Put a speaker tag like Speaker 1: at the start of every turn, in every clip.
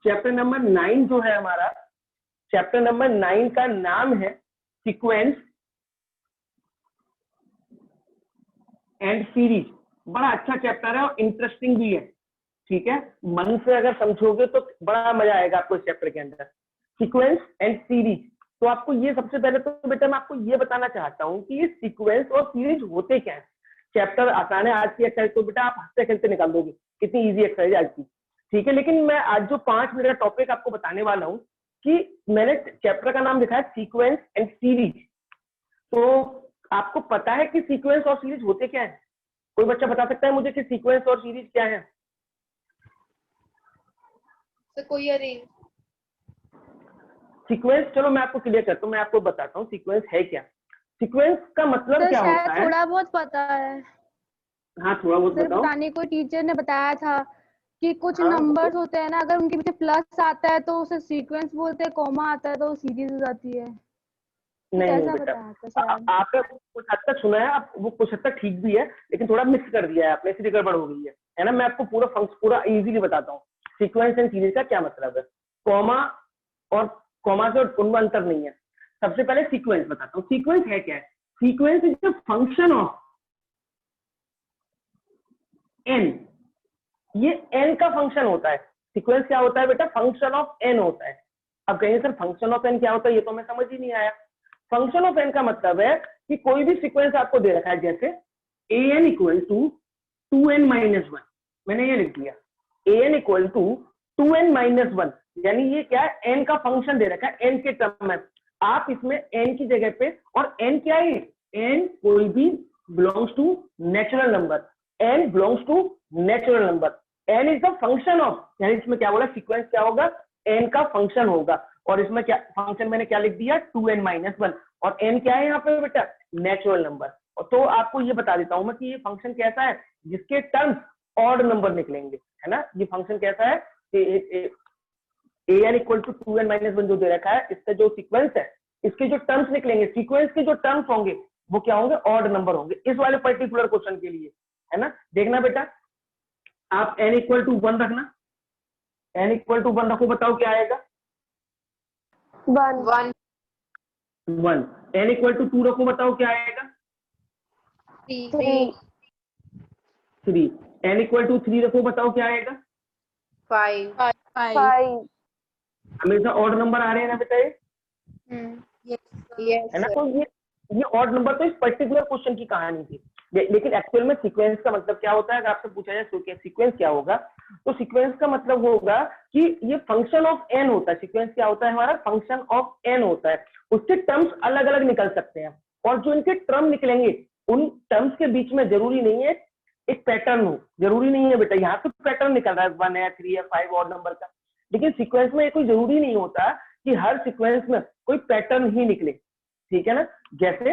Speaker 1: Chapter number 9 जो है हमारा, चैप्टर नंबर 9 का नाम है सीक्वेंस एंड सीरीज। बड़ा अच्छा चैप्टर है और इंटरेस्टिंग भी है, ठीक है। मन से अगर समझोगे तो बड़ा मजा आएगा आपको इस चैप्टर के अंदर, सीक्वेंस एंड सीरीज। तो आपको ये सबसे पहले तो बेटा मैं आपको ये बताना चाहता हूँ कि ये सीक्वेंस और सीरीज होते क्या है। चैप्टर आसान है, आज की एक्सरसाइज तो बेटा आप हंसते खेलते निकाल दोगे, कितनी इजी एक्सरसाइज आज की, ठीक है। लेकिन मैं आज जो 5 मिनट का टॉपिक आपको बताने वाला हूँ कि मैंने चैप्टर का नाम लिखा है सीक्वेंस एंड सीरीज। तो आपको पता है कि सीक्वेंस और सीरीज होते क्या है? कोई बच्चा बता सकता है मुझे कि सीक्वेंस और सीरीज क्या है?
Speaker 2: तो कोई अरेंज
Speaker 1: सीक्वेंस, चलो मैं आपको क्लियर करता हूँ, मैं आपको बताता हूँ सीक्वेंस है क्या। सीक्वेंस का मतलब
Speaker 3: तो
Speaker 1: क्या
Speaker 3: शायद
Speaker 1: होता है?
Speaker 3: थोड़ा बहुत पता है
Speaker 1: हाँ थोड़ा बहुत
Speaker 3: सर,
Speaker 1: बताओ।
Speaker 3: पता नहीं कोई टीचर ने बताया था कि कुछ
Speaker 1: हाँ,
Speaker 3: नंबर्स होते हैं ना, अगर उनके पीछे प्लस आता है तो उसे सीक्वेंस बोलते हैं, कॉमा आता है तो सीरीज हो जाती है। कुछ
Speaker 1: नहीं
Speaker 3: ऐसा
Speaker 1: बेटा,
Speaker 3: बताया था शायद।
Speaker 1: आपने कुछ हद तक सुना है, आप वो कुछ हद तक ठीक भी है, लेकिन थोड़ा मिक्स कर दिया है आपने, इसलिए गड़बड़ हो गई है ना। मैं आपको पूरा इजीली बताता हूँ सीक्वेंस एंड सीरीज का क्या मतलब है। कॉमा और कॉमा से उनमें अंतर नहीं है। सबसे पहले सीक्वेंस बताता हूँ, सीक्वेंस है क्या है। Sequence is the function of N, ये एन का फंक्शन होता है। सीक्वेंस क्या होता है बेटा? फंक्शन ऑफ एन होता है। अब कहेंगे सर फंक्शन ऑफ एन क्या होता है, ये तो हमें समझ ही नहीं आया। फंक्शन ऑफ एन का मतलब है कि कोई भी सीक्वेंस आपको दे रखा है, जैसे A N equal to 2n-1, मैंने ये लिख दिया A N equal to 2n-1, यानी ये क्या है? एन का फंक्शन दे रखा है, एन के टर्म में। आप इसमें एन की जगह पे, और एन क्या है? एन कोई भी belongs to natural number, N belongs to natural number, N is the function of, यानी इसमें क्या बोला? सीक्वेंस क्या होगा? एन का फंक्शन होगा। और इसमें क्या फंक्शन मैंने क्या लिख दिया? 2n-1, और एन क्या है यहाँ पे बेटा? Natural number. तो आपको ये बता देता हूं मैं कि ये फंक्शन कैसा है, जिसके टर्म्स ऑड नंबर निकलेंगे, है ना। ये फंक्शन कैसा है कि A N equal to 2n-1 जो दे रखा है, इसका जो सीक्वेंस है, इसके जो टर्म्स निकलेंगे, सीक्वेंस के जो टर्म्स होंगे वो क्या होंगे? ऑड नंबर होंगे, इस वाले पर्टिकुलर क्वेश्चन के लिए, है ना। देखना बेटा, आप n इक्वल टू 1 रखना, n इक्वल टू 1 रखो, बताओ क्या आएगा?
Speaker 2: 1
Speaker 1: 1। n इक्वल टू 2 रखो, बताओ क्या आएगा?
Speaker 2: 3
Speaker 1: 3। n इक्वल टू 3 रखो, बताओ क्या आएगा?
Speaker 2: 5
Speaker 1: हमेशा ऑड नंबर आ रहे हैं ना बेटा ये,
Speaker 2: यस
Speaker 1: है ना। तो ये ऑड नंबर तो इस पर्टिकुलर क्वेश्चन की कहानी थी। लेकिन एक्चुअल में सीक्वेंस का मतलब क्या होता है? अगर आपसे पूछा जाए तो सीक्वेंस क्या होगा, तो सीक्वेंस का मतलब होगा कि ये फंक्शन ऑफ एन होता है। सीक्वेंस क्या होता है हमारा? फंक्शन ऑफ एन होता है। उसके टर्म्स अलग अलग निकल सकते हैं, और जो इनके टर्म निकलेंगे उन टर्म्स के बीच में जरूरी नहीं है एक पैटर्न हो, जरूरी नहीं है बेटा। यहाँ पे पैटर्न निकल रहा है 1 है, 3 है, 5 ऑड नंबर का, लेकिन सीक्वेंस में कोई जरूरी नहीं होता कि हर सीक्वेंस में कोई पैटर्न ही निकले, ठीक है ना। जैसे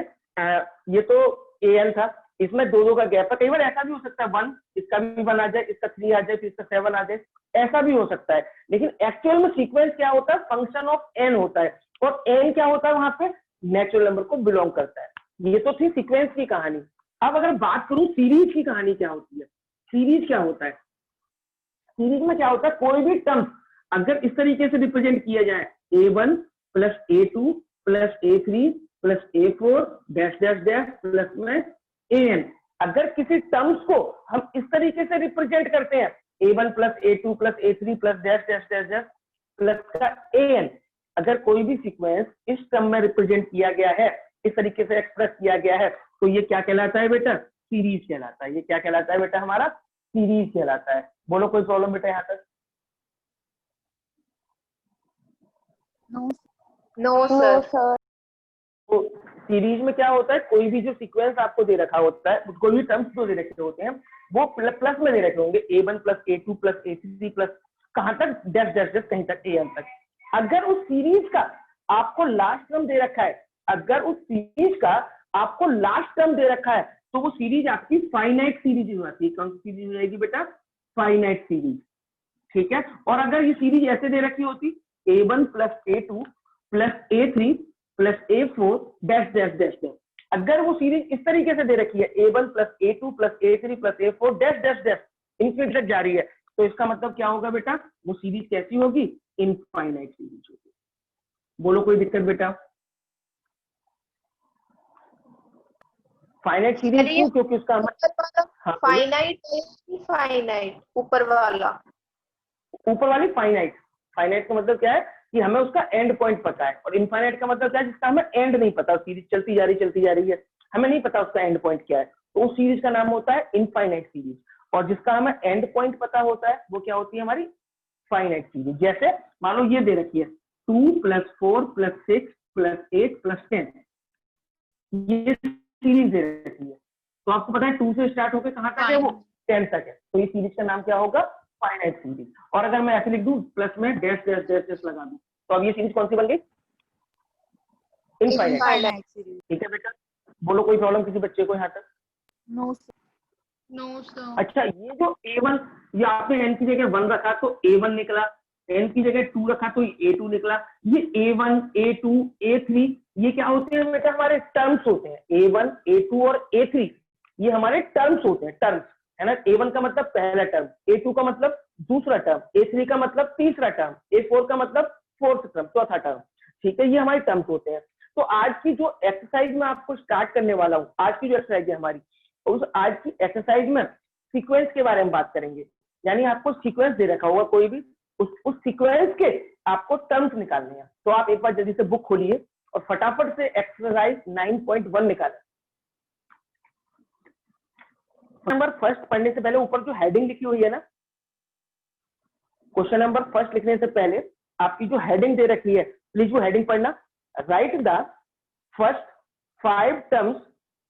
Speaker 1: ये तो ए एन था, इसमें 2 का गैप है, कई बार ऐसा भी हो सकता है 1, इसका भी 1 आ जाए, इसका 3 आ जाए, फिर इसका 7 आ जाए, ऐसा भी हो सकता है। लेकिन एक्चुअल में सीक्वेंस क्या होता है? फंक्शन ऑफ एन होता है, और एन क्या होता है? वहां पे नेचुरल नंबर को बिलोंग करता है। ये तो थी सीक्वेंस की कहानी। अब अगर बात करूं सीरीज की कहानी क्या होती है, सीरीज क्या होता है? सीरीज में क्या होता है? कोई भी टर्म अगर इस तरीके से रिप्रेजेंट किया जाए, a1 plus a2 plus a3 plus a4 dash dash dash plus में an, अगर किसी टर्म्स को हम इस तरीके से रिप्रेजेंट करते हैं, a1 plus a2 plus a3 plus dash dash dash dash plus का an, अगर कोई भी सीक्वेंस इस टर्म में रिप्रेजेंट किया गया है, इस तरीके से एक्सप्रेस किया गया है, तो ये क्या कहलाता है बेटा? सीरीज कहलाता है। ये क्या कहलाता है बेटा? हमारा सीरीज कहलाता है। बोलो कोई प्रॉब्लम बेटा यहाँ तक?
Speaker 2: No sir.
Speaker 1: तो सीरीज में क्या होता है? कोई भी जो सीक्वेंस आपको दे रखा होता है, कोई भी टर्म्स जो दे रखे होते हैं, वो प्लस में दे रखे होंगे, a1 plus a2 plus a3 plus कहां तक? डैश डैश डैश कहीं तक an तक। अगर उस सीरीज का आपको लास्ट टर्म दे रखा है, अगर उस सीरीज का आपको लास्ट टर्म दे रखा है, तो वो सीरीज आपकी फाइनाइट सीरीज हो जाती है। कौन सी सीरीज हो जाएगी बेटा? फाइनाइट सीरीज, ठीक है। और अगर ये सीरीज ऐसे दे रखी होती, a1 plus a2 plus a3 plus a4 dash dash dash dash, अगर वो सीरीज इस तरीके से दे रखी है, a1 plus a2 plus a3 plus a4 dash dash dash infinite तक जा रही है, तो इसका मतलब क्या होगा बेटा, वो सीरीज कैसी होगी, इनफाइनाइट सीरीज होगी। बोलो कोई दिक्कत बेटा? फाइनाइट सीरीज
Speaker 2: अरे ये
Speaker 1: क्यों? क्योंकि उसका
Speaker 2: ऊपर वाला
Speaker 1: हाँ बोलो।
Speaker 2: फाइनाइट है कि फाइनाइट ऊपर वाला?
Speaker 1: ऊपर वाली फाइनाइट, फाइनाइट का मतलब क्या है कि हमें उसका एंड पॉइंट पता है, और इनफाइनाइट का मतलब क्या है, जिसका हमें एंड नहीं पता, सीरीज चलती जा रही है, हमें नहीं पता उसका एंड पॉइंट क्या है, तो उस सीरीज का नाम होता है इनफाइनाइट सीरीज। और जिसका हमें एंड पॉइंट पता होता है वो क्या होती है, हमारी फाइनाइट सीरीज। जैसे मान लो ये दे रखी है 2 + 4 + 6 + 8 + 10, ये सीरीज दे रखी है, तो आपको पता है 2 से स्टार्ट होकर कहां तक है, वो 10 तक है, तो ये सीरीज का नाम क्या होगा, फाइनाइट सीरीज। और अगर मैं ऐसे लिख दूं प्लस में डैश डैश डैश डैश लगा दूं, तो अब ये सीरीज कौन सी बन गई, इनफाइनाइट।
Speaker 2: इनफाइनाइट
Speaker 1: ठीक है बेटा, बोलो कोई प्रॉब्लम किसी बच्चे को यहाँ तक?
Speaker 3: No sir.
Speaker 2: No sir.
Speaker 1: अच्छा, ये जो A1, ये आपने n की जगह 1 रखा तो A1 निकला, n की जगह 2 रखा तो A2 निकला। ये A1, A2, A3 ये क्या होते हैं बेटा, हमारे टर्म्स होते हैं। A1, A2 और A3 ये हमारे टर्म्स होते हैं, टर्म्स है ना। A1 का मतलब पहला टर्म, A2 का मतलब दूसरा टर्म, A3 का मतलब तीसरा टर्म, A4 का मतलब फोर्थ टर्म, चौथा टर्म। ठीक है, ये हमारे टर्म्स होते हैं। तो आज की जो एक्सरसाइज में आपको स्टार्ट करने वाला हूँ, आज की जो एक्सरसाइज है हमारी, उस आज की एक्सरसाइज में सीक्वेंस के बारे में बात करेंगे। यानी आपको सीक्वेंस दे रखा होगा कोई भी, उस सीक्वेंस के आपको टर्म्स निकालने हैं। तो आप एक बार जल्दी से बुक खोलिए और फटाफट से एक्सरसाइज 9.1 निकालें। नंबर फर्स्ट पढ़ने से पहले ऊपर जो हेडिंग लिखी हुई है ना, क्वेश्चन नंबर फर्स्ट लिखने से पहले आपकी जो हेडिंग दे रखी है, प्लीज वो हेडिंग पढ़ना। Right the first 5 terms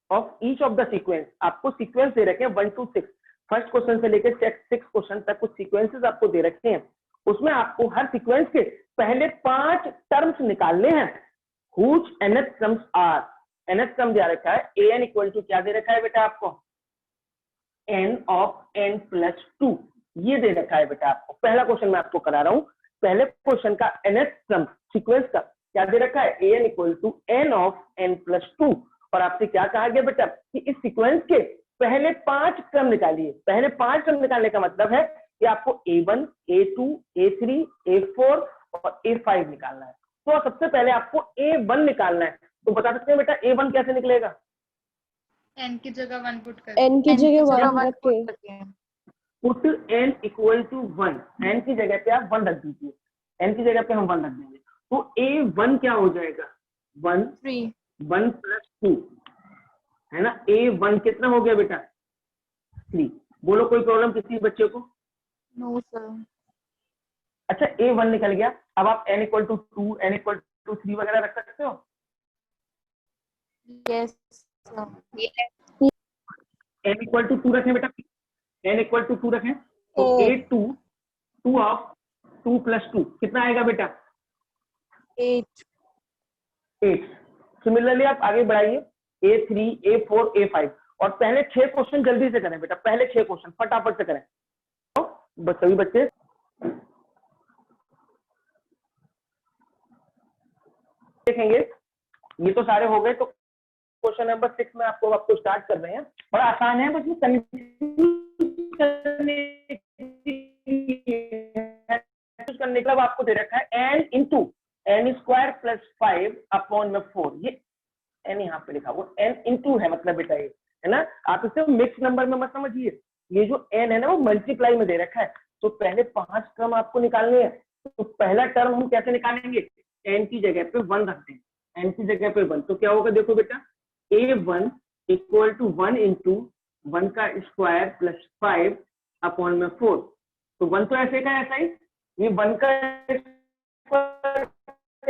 Speaker 1: of each of the sequence. आपको सीक्वेंस दे रखे हैं 1 to 6, फर्स्ट क्वेश्चन से लेकर 6 क्वेश्चन तक कुछ सीक्वेंसेस आपको दे रखे हैं। उसमें आपको हर सीक्वेंस के पहले 5 टर्म्स निकालने हैं। Which nth terms are, nth term दिया रखा है an इक्वल टू क्या दे रखा है बेटा आपको, n of n + 2 ये दे रखा है बेटा आपको। पहला क्वेश्चन मैं आपको करा रहा हूं, पहले क्वेश्चन का nth टर्म सीक्वेंस का क्या दे रखा है, an equal to n of n + 2। और आपसे क्या कहा गया बेटा कि इस सीक्वेंस के पहले 5 टर्म निकालिए। पहले 5 टर्म निकालने का मतलब है कि आपको A1, A2, A3, A4 और A5 निकालना है। तो सबसे पहले आपको A1 निकालना है। तो बता सकते हैं बेटा A1 कैसे निकलेगा,
Speaker 2: n की जगह 1 पुट कर,
Speaker 4: n की जगह 1 रख के
Speaker 1: put n equal to 1, n की जगह पे आप 1 रख दीजिए, n की जगह पे हम 1 रख देंगे। तो A1 क्या हो जाएगा, 1 + 2 है ना। A1 कितना हो गया बेटा, 3। बोलो कोई प्रॉब्लम किसी बच्चे को?
Speaker 3: No sir.
Speaker 1: अच्छा, A1 निकल गया, अब आप n equal to 2, n equal to 3 वगैरह रख सकते हो।
Speaker 3: Yes sir.
Speaker 1: n equal to 2 रखें बेटा, n इक्वल टू 2 रखें, तो A2 2 ऑफ 2 + 2 कितना आएगा बेटा,
Speaker 3: 8।
Speaker 1: 8। सिमिलरली आप आगे बढ़ाइए A3, A4, A5 और पहले 6 क्वेश्चन जल्दी से करें बेटा, पहले 6 क्वेश्चन फटाफट से करें। तो सभी बच्चे देखेंगे, ये तो सारे हो गए। तो क्वेश्चन नंबर 6 में आपको स्टार्ट कर रहे हैं। बड़ा आसान है, बस करने के बाद आपको दे रखा है n × n² + 5/4। ये n यहाँ पे लिखा हुआ n × है, मतलब बेटा ये है ना। आप इसे मिक्स नंबर में मत समझिए, ये जो n है ना वो मल्टीप्लाई में दे रखा है। तो पहले 5 टर्म आपको निकालने हैं। तो पहला टर्म हम कैसे निकालेंगे, n की जगह पे 1 रख दें, n की जगह पे 1। तो क्या होगा देखो बेटा, A1 इक्वल टू 1 × 1 का स्क्वायर + 5/4। तो 1 तो ऐसे का ऐसा ही, ये 1 का स्क्वायर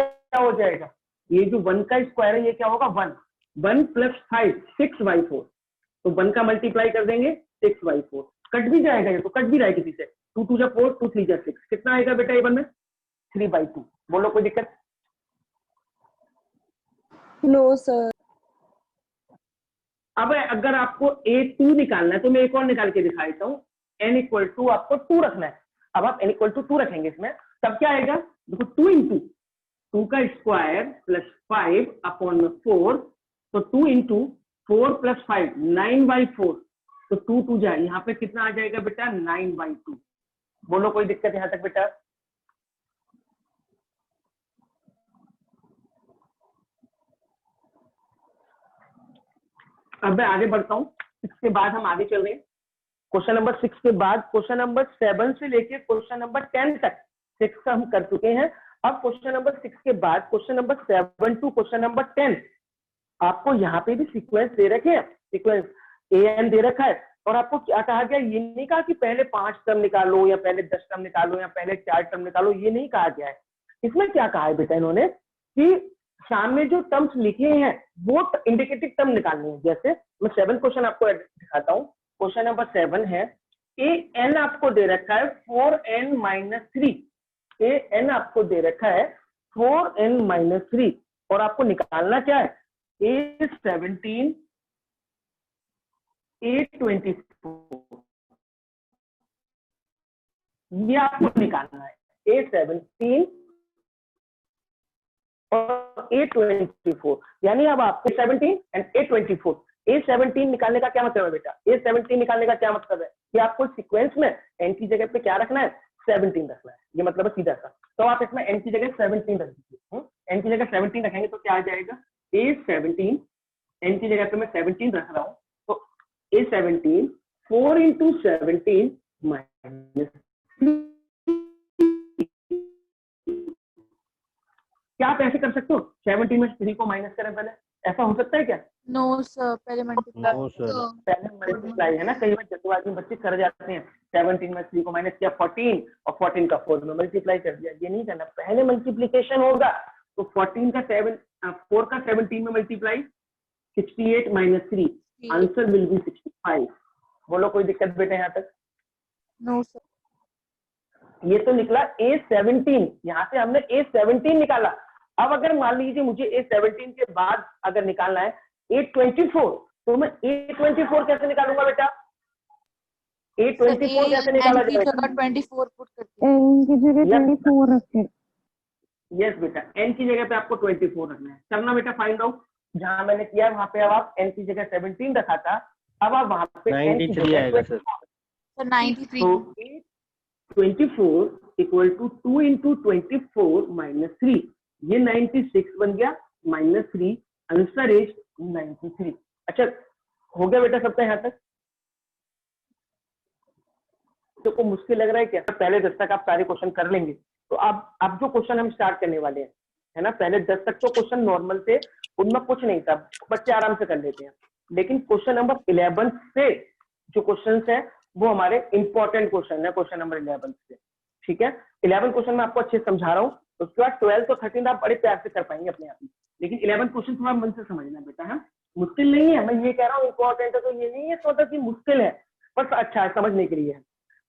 Speaker 1: क्या हो जाएगा, ये जो 1 का स्क्वायर है ये क्या होगा, 1 + 5 6/4। तो 1 का मल्टीप्लाई कर देंगे 6/4, कट भी जाएगा, ये तो कट भी रहा है किसी से, 2 × 2 = 4, 2 × 3 = 6, कितना आएगा बेटा A1 में, 3/2। बोलो कोई दिक्कत?
Speaker 4: No sir.
Speaker 1: अब अगर आपको A2 निकालना है तो मैं एक और निकाल के दिखा देता हूँ। n इक्वल टू आपको 2 रखना है। अब आप n इक्वल टू 2 रखेंगे इसमें, तब क्या आएगा देखो, 2 × 2 का स्क्वायर + 5/4। तो 2 × 4 + 5 9/4। तो 2 2 जाए, यहाँ पे कितना आ जाएगा बेटा, 9/2। बोलो कोई दिक्कत यहाँ तक बेटा? अब मैं आगे बढ़ता हूँ, इसके बाद हम आगे चल रहे हैं। क्वेश्चन नंबर 6 के बाद क्वेश्चन नंबर 7 से लेके क्वेश्चन नंबर 10 तक 6 हम कर चुके हैं। अब क्वेश्चन नंबर 6 के बाद question number 7 to question number 10 आपको यहाँ पे भी सीक्वेंस दे रखे हैं, सीक्वेंस an दे रखा है, और आपको क्या कहा गया, ये नहीं कहा कि पहले 5 टर्म निकालो या पहले 10 टर्म निकालो या पहले 4 टर्म निकालो, ये नहीं कहा गया है। इसमें क्या कहा है बेटा इन्होंने कि सामने जो टर्म्स लिखे हैं वो इंडिकेटिव टर्म निकालने हैं। जैसे मैं 7 क्वेश्चन आपको दिखाता हूँ। क्वेश्चन नंबर 7 है, an आपको दे रखा है 4n-3, an आपको दे रखा है 4n-3, और आपको निकालना क्या है, A17 A24, ये आपको निकालना है, A17 और A24। यानी अब आपको A17 एंड A24, A17 निकालने का क्या मतलब है बेटा, A17 निकालने का क्या मतलब है कि आपको सीक्वेंस में n की जगह पे क्या रखना है, 17 रखना है। ये मतलब है सीधा सा, तो आप इसमें n की जगह 17 रख दीजिए। n की जगह 17 रखेंगे तो क्या आ जाएगा, A17, n की जगह पे मैं 17 रख रहा हूँ, तो A17 4 into 17 minus 3। क्या आप ऐसे कर सकते हो, 17 में 3 को माइनस करें पहले, ऐसा हो सकता है क्या?
Speaker 3: नो सर, पहले मल्टीप्लाई।
Speaker 1: पहले मल्टीप्लाई है ना, कई बार जल्दबाजी में बच्चे कर जाते हैं, 17 में 3 को माइनस किया 14 और 14 का 4 में मल्टीप्लाई कर दिया। ये नहीं करना, पहले मल्टीप्लीकेशन होगा, तो 14 का 4 का 17 में multiply 68 minus 3, answer will be 65। बोलो कोई दिक्कत बेटा यहाँ तक?
Speaker 3: No sir.
Speaker 1: ये तो निकला A17, यहाँ से हमने A17 निकाला। अब अगर मान लीजिए मुझे A17 के बाद अगर निकालना है A24, तो मैं A24 कैसे निकालूंगा बेटा, A24 कैसे निकाला जाएगा?
Speaker 3: 24 पुट करके
Speaker 4: n की जगह 24 रखें।
Speaker 1: यस बेटा, n की जगह पे आपको 24 रखना है। चलना बेटा फाइंड आउट, जहां मैंने किया वहां पे अब आप n की जगह 17 रखा था, अब आप वहां पे
Speaker 5: 93 आएगा सर।
Speaker 3: 93।
Speaker 1: तो 24 इक्वल टू 2 into 24 minus 3, ये 96 बन गया, माइनस 3, आंसर इज 93। अच्छा हो गया बेटा सबका यहाँ तक? तो को मुश्किल लग रहा है क्या? पहले 10 तक आप सारे क्वेश्चन कर लेंगे, तो अब जो क्वेश्चन हम स्टार्ट करने वाले हैं, है ना, पहले 10 तक तो क्वेश्चन नॉर्मल थे, उनमें कुछ नहीं था, बच्चे आराम से कर लेते हैं। लेकिन क्वेश्चन नंबर 11 से जो क्वेश्चन है वो हमारे इंपॉर्टेंट क्वेश्चन है, क्वेश्चन नंबर 11 से, ठीक है। 11 क्वेश्चन मैं आपको अच्छे से समझा रहा हूँ, उसके बाद 12 और 13 आप बड़े प्यार से कर पाएंगे अपने आप ही, लेकिन 11 क्वेश्चन थोड़ा मन से समझना बेटा, है मुश्किल नहीं है, मैं ये कह रहा हूँ इंपॉर्टेंट है, तो ये नहीं है सोचा कि मुश्किल है, बस अच्छा है समझने के लिए।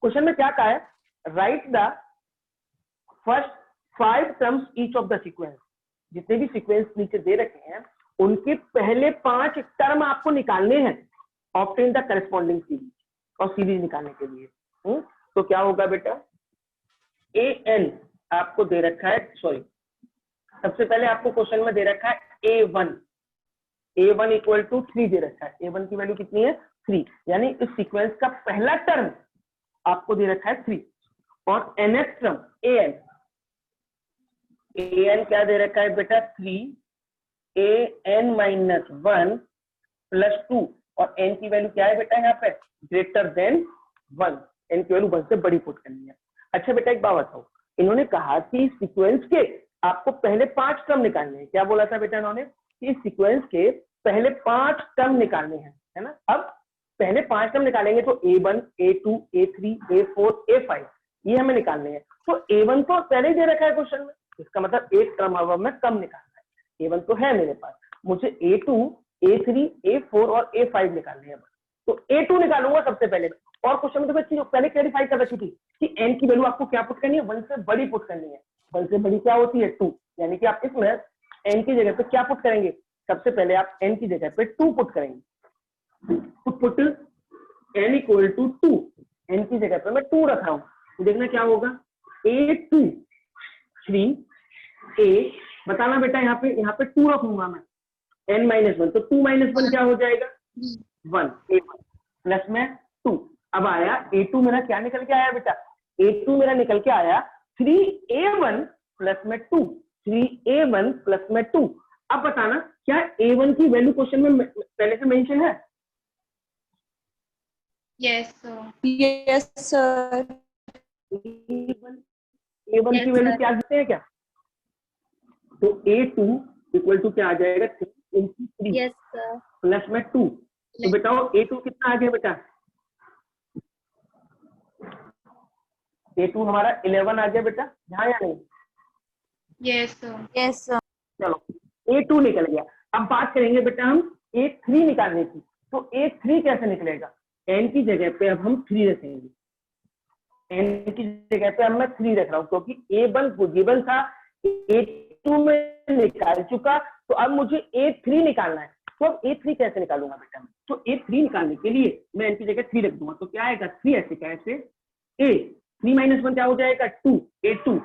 Speaker 1: क्वेश्चन में क्या कहा है, right the first 5 terms each of the sequence, जितने भी सीक्वेंस नीचे दे रखे हैं उनके पहले 5 टर्म आपको निकालने हैं, ऑब्टेन द करस्पॉन्डिंग सीरीज, और सीरीज निकालने के लिए तो क्या होगा बेटा, an आपको दे रखा है, सॉरी सबसे पहले आपको क्वेश्चन में दे रखा है a1 इक्वल टू 3 दे रखा है, a1 की वैल्यू कितनी है 3, यानी इस सीक्वेंस का पहला टर्म आपको दे रखा है 3, और nth टर्म an क्या दे रखा है बेटा 3, an-1 प्लस 2, और n की वैल्यू क्या है बेटा यहाँ पे ग्रेटर देन 1, n की वैल्यू 1 से बड़ी पुट करनी है। अच्छा बेटा एक बात बताओ, इन्होंने कहा कि सीक्वेंस के आपको पहले 5 टर्म निकालने हैं, क्या बोला था बेटा इन्होंने कि सीक्वेंस के पहले 5 टर्म निकालने हैं, है ना। अब पहले 5 टर्म निकालेंगे तो a1 a2 a3 a4 a5 ये हमें निकालने हैं, तो a1 तो पहले ही दे रखा है क्वेश्चन में, इसका मतलब एक टर्म अब हमें कम निकालना है, a1 तो है मेरे पास, मुझे a2 a3 a4 और a5 निकालने हैं, तो a2 निकालूंगा सबसे पहले। और क्वेश्चन में तो मैं चीज पहले क्लैरिफाई कर रखी थी कि n की वैल्यू आपको क्या पुट करनी है, 1 से बड़ी पुट करनी है, 1 से बड़ी क्या होती है 2, यानी कि आप इसमें n की जगह पे क्या पुट करेंगे, सबसे पहले आप n की जगह पे 2 पुट करेंगे, तो put n equal to 2, n की जगह पे मैं 2 रख रहा हूँ, तो देखना क्या होगा a2 3 a, बताना बेटा यहाँ पे 2 रखूंगा मैं, n-1, तो 2-1 क्या हो जाएगा 1, a1 प्लस में 2, अब आया a2 मेरा क्या निकल के आया बेटा A2 मेरा निकल के आया 3A1 प्लस में 2, 3A1 प्लस में 2। अब बताना क्या A1 की वैल्यू क्वेश्चन में पहले से मेंशन है?
Speaker 2: Yes, sir.
Speaker 5: Yes, sir.
Speaker 1: A1 की
Speaker 2: Yes,
Speaker 1: वैल्यू
Speaker 2: sir.
Speaker 1: क्या देते हैं क्या? तो A2 इक्वल टू क्या आ जाएगा 3 into 3
Speaker 2: Yes, sir.
Speaker 1: प्लस में 2। तो बताओ A2 कितना आ गया बेटा? A2 हमारा 11 आ गया बेटा, हाँ या नहीं?
Speaker 2: Yes, sir.
Speaker 5: Yes, sir.
Speaker 1: चलो A2 निकल गया। अब बात करेंगे बेटा हम A3 निकालने की। तो A3 कैसे निकलेगा? n की जगह पे अब हम 3 रखेंगे, n की जगह पे अब मैं 3 रख रहा हूँ क्योंकि A1 गिवन था, A2 में निकाल चुका, तो अब मुझे A3 निकालना है। तो अब A3 कैसे निकालूंगा बेटा मैं? तो A3 निकालने के लिए मैं n की जगह 3 रख दूंगा, तो क्या आएगा 3 ऐसे कैसे A 3 माइनस 1 क्या हो जाएगा 2, A2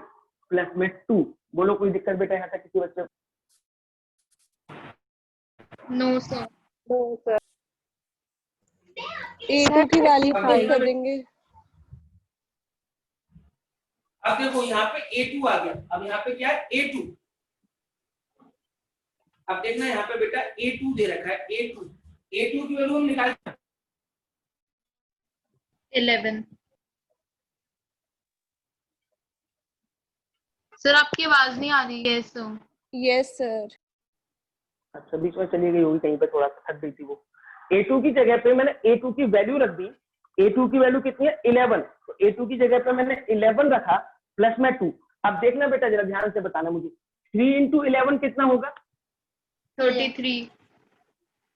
Speaker 1: प्लस में 2। बोलो कोई दिक्कत बेटा यहाँ तक किसी बच्चे?
Speaker 2: No, sir.
Speaker 5: No, sir. A2 की वैल्यू
Speaker 6: अब
Speaker 5: पुट
Speaker 6: देखना
Speaker 5: कर देंगे।
Speaker 6: अब देखो यहाँ पे A2 आ गया, अब यहाँ पे क्या है A2। अब देखना यहाँ पे बेटा A2 दे रखा है, A2 की वैल्यू हम निकाल
Speaker 2: 11. सर आपकी आवाज नहीं आ रही है, सर.
Speaker 5: Yes, sir.
Speaker 1: अच्छा बीच में चली गई होगी कहीं पे, थोड़ा सा थक गई थी वो। A2 की जगह पे मैंने A2 की वैल्यू रख दी। A2 की वैल्यू कितनी है 11, तो A2 की जगह पे मैंने 11 रखा प्लस में 2। अब देखना बेटा जरा ध्यान से बताना मुझे, 3 into 11 कितना होगा?
Speaker 2: 33.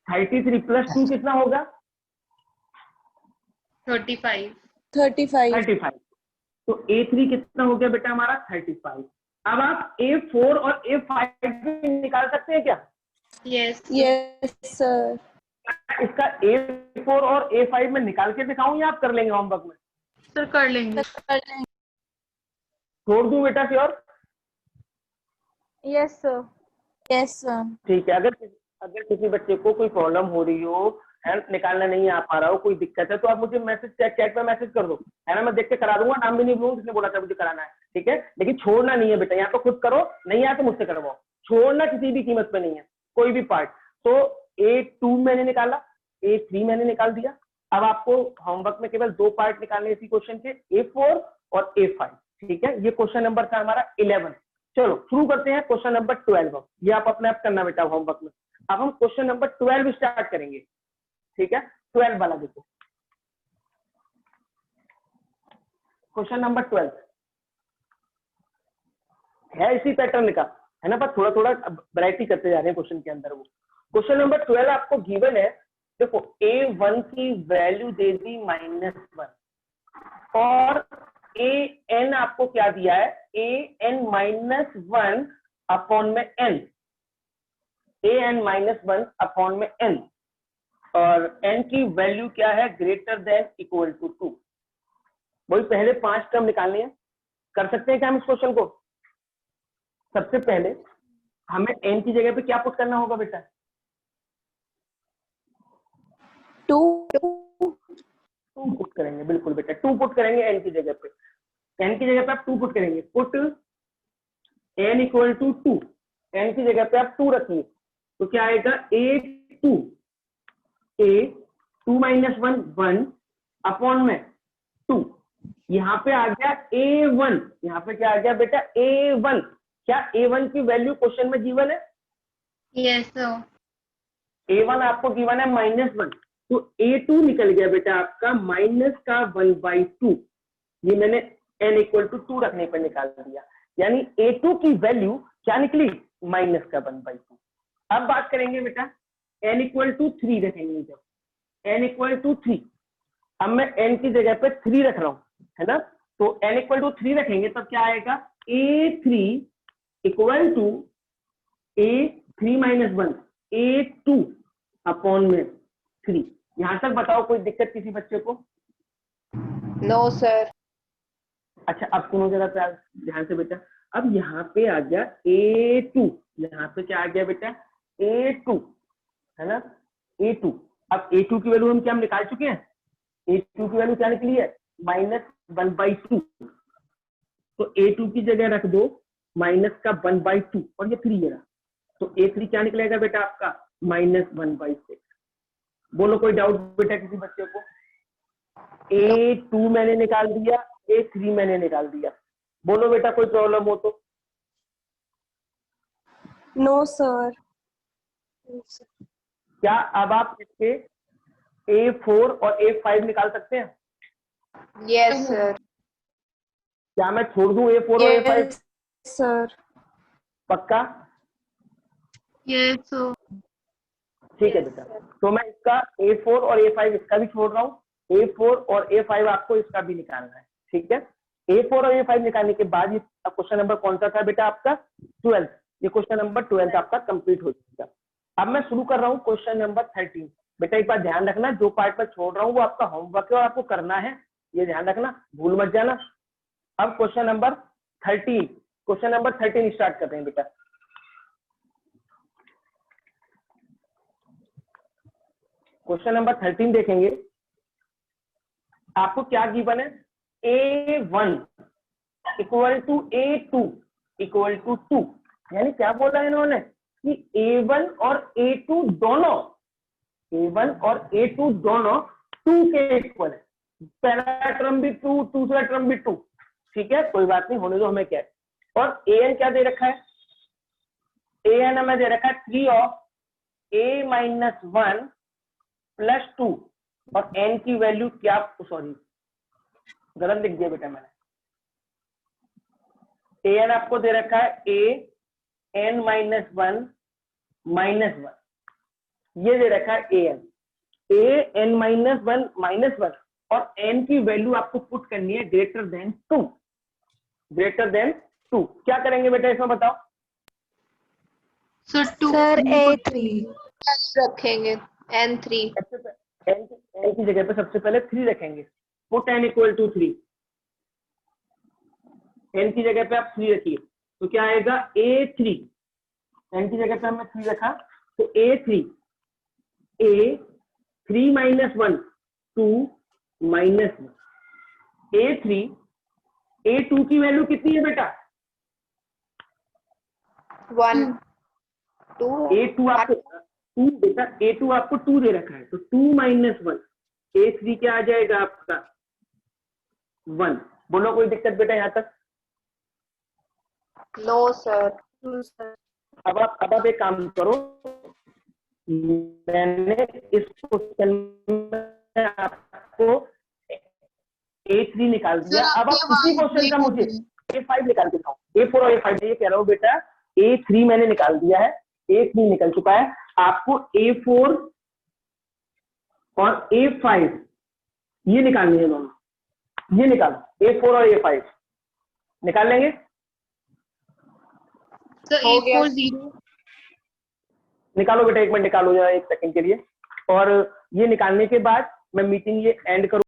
Speaker 1: 33 प्लस 2 कितना होगा?
Speaker 2: 35.
Speaker 5: 35.
Speaker 1: 35। तो A3 कितना हो गया बेटा हमारा 35। अब आप A4 और A5 भी निकाल सकते हैं क्या?
Speaker 2: Yes.
Speaker 5: Yes, sir.
Speaker 1: इसका A4 और A5 में निकाल के दिखाऊं या आप कर लेंगे होमवर्क में?
Speaker 2: सर कर लेंगे.
Speaker 1: छोड़ दूं बेटा sure?
Speaker 3: Yes sir.
Speaker 5: Yes, sir.
Speaker 1: ठीक है। अगर किसी बच्चे को कोई प्रॉब्लम हो रही हो, हेल्प निकालना नहीं आ पा रहा हो, कोई दिक्कत है, तो आप मुझे मैसेज चैट पे मैसेज कर दो, है ना? मैं देख के करा दूंगा, नाम भी नहीं बोलूंगा जिसने बोला था मुझे कराना है, ठीक है? लेकिन छोड़ना नहीं है बेटा, या तो खुद करो, नहीं आया तो मुझसे करवाओ, छोड़ना किसी भी कीमत पे नहीं है कोई भी पार्ट। तो A2 मैंने निकाला, A3 मैंने निकाल दिया। अब आपको होमवर्क में केवल 2 पार्ट निकालने इसी क्वेश्चन के, A4 और A5, ठीक है? ये क्वेश्चन नंबर था हमारा 11। चलो शुरू करते हैं क्वेश्चन नंबर 12। ये आप अपने आप करना बेटा होमवर्क में। अब हम क्वेश्चन नंबर 12 स्टार्ट करेंगे, ठीक है? 12 वाला देखो, क्वेश्चन नंबर 12 है इसी पैटर्न का, है ना? पर थोड़ा थोड़ा वैरायटी करते जा रहे हैं क्वेश्चन के अंदर। वो क्वेश्चन नंबर 12 आपको गिवन है, देखो A1 की वैल्यू दे दी -1 और AN आपको क्या दिया है, AN -1 अपॉन में n, AN -1 अपॉन में n, और n की वैल्यू क्या है, ग्रेटर देन इक्वल टू 2। वही पहले 5 टर्म निकालने हैं। कर सकते हैं क्या हम इस क्वेश्चन को? सबसे पहले हमें n की जगह पे क्या पुट करना होगा बेटा?
Speaker 5: 2
Speaker 1: पुट करेंगे, बिल्कुल बेटा 2 पुट करेंगे n की जगह पे। n की जगह पे आप 2 पुट करेंगे, put n equal to 2, n की जगह पे आप 2 रखिए, तो क्या आएगा A2 -1 1 अपॉन में 2। यहाँ पे आ गया A1, यहाँ पे क्या आ गया बेटा A1। क्या A1 की वैल्यू क्वेश्चन में गिवन है?
Speaker 2: Yes, sir.
Speaker 1: A1 आपको गिवन है -1, तो A2 निकल गया बेटा आपका माइनस का 1/2। ये मैंने n इक्वल टू 2 रखने पर निकाल दिया, यानी A2 की वैल्यू क्या निकली, माइनस का 1/2। अब बात करेंगे बेटा n इक्वल टू 3 रखेंगे, जब n इक्वल टू 3, अब मैं n की जगह पे 3 रख रहा हूं, है ना? तो n इक्वल टू 3 रखेंगे तब क्या आएगा, A3 equal to A3 -1 A2 upon में 3। यहां तक बताओ कोई दिक्कत किसी बच्चे को?
Speaker 5: No, sir.
Speaker 1: अच्छा अब सुनो जरा प्यार ध्यान से बेटा, अब यहाँ पे आ गया A2, यहाँ पे क्या आ गया बेटा A2, है ना? A2। अब A2 की वैल्यू हम क्या निकाल चुके हैं, A2 की वैल्यू क्या निकली है -1/2, तो A2 की जगह रख दो -1/2 और ये 3 है, तो A3 क्या निकलेगा बेटा आपका -1/6। बोलो कोई डाउट बेटा किसी बच्चे को? A2 मैंने निकाल दिया, A3 मैंने निकाल दिया, बोलो बेटा कोई प्रॉब्लम हो तो?
Speaker 5: No, sir.
Speaker 1: क्या अब आप इसके A4 और A5 निकाल सकते हैं?
Speaker 5: Yes, sir.
Speaker 1: क्या मैं छोड़ दूं A4 और A5?
Speaker 5: Yes, sir.
Speaker 1: पक्का?
Speaker 2: Yes, sir.
Speaker 1: ठीक है बेटा, तो मैं इसका A4 और A5 इसका भी छोड़ रहा हूँ, A4 और A5 आपको इसका भी निकालना है, ठीक है? A4 और A5 निकालने के बाद ये क्वेश्चन नंबर कौन सा था बेटा आपका? 12। ये क्वेश्चन नंबर 12 आपका कंप्लीट हो चुका। अब मैं शुरू कर रहा हूँ क्वेश्चन नंबर 13। बेटा एक बात ध्यान रखना, जो पार्ट में छोड़ रहा हूँ वो आपका होमवर्क है और आपको करना है, ये ध्यान रखना, भूल मत जाना। अब क्वेश्चन नंबर 13 स्टार्ट करते हैं बेटा। क्वेश्चन नंबर 13 देखेंगे, आपको क्या गिवन है? A1 equal to A2 equal to 2, यानी क्या बोला है इन्होंने कि A1 और A2 दोनों 2 के इक्वल है। पहला टर्म भी 2, दूसरा टर्म भी 2, ठीक है, कोई बात नहीं, होने दो, हमें क्या है। और an क्या दे रखा है? an हमें दे रखा है 3 ऑफ a-1 प्लस 2, और n की वैल्यू क्या, सॉरी गलत लिख दिया बेटा मैंने, an आपको दे रखा है a-n-1 -1, ये दे रखा है an-1 और n की वैल्यू आपको पुट करनी है ग्रेटर देन 2। क्या करेंगे बेटा इसमें बताओ?
Speaker 2: So 2.
Speaker 5: Sir, A3 रखेंगे, N3.
Speaker 1: n की जगह पे सबसे पहले 3 रखेंगे, put n equal to 3, n की जगह पे आप 3 रखिए, तो क्या आएगा A3, n की जगह पे हमने 3 रखा, तो A3 3 - 1 2 -1, A3 A2 की वैल्यू कितनी है बेटा?
Speaker 5: 1 2
Speaker 1: A2 आपको 2 बेटा, A2 आपको 2 दे रखा है, तो 2 - 1, A3 क्या आ जाएगा आपका 1। बोलो कोई दिक्कत बेटा यहाँ तक?
Speaker 5: No, sir.
Speaker 1: अब आप एक काम करो, मैंने इस क्वेश्चन में आपको A3 निकाल दिया, अब आप उसी क्वेश्चन का मुझे A5 निकाल के दिखाओ। A4 और A5 ये कह रहा हूँ बेटा, A3 मैंने निकाल दिया है, A3 निकल चुका है, आपको A4 और A5 ये निकालनी है दोनों, ये निकालो, A4 और A5 निकाल लेंगे।
Speaker 2: So
Speaker 5: हो गया।
Speaker 2: A4 0.
Speaker 1: निकालो बेटा, एक मिनट निकालो जरा, 1 सेकंड के लिए, और ये निकालने के बाद मैं मीटिंग ये एंड करूँ।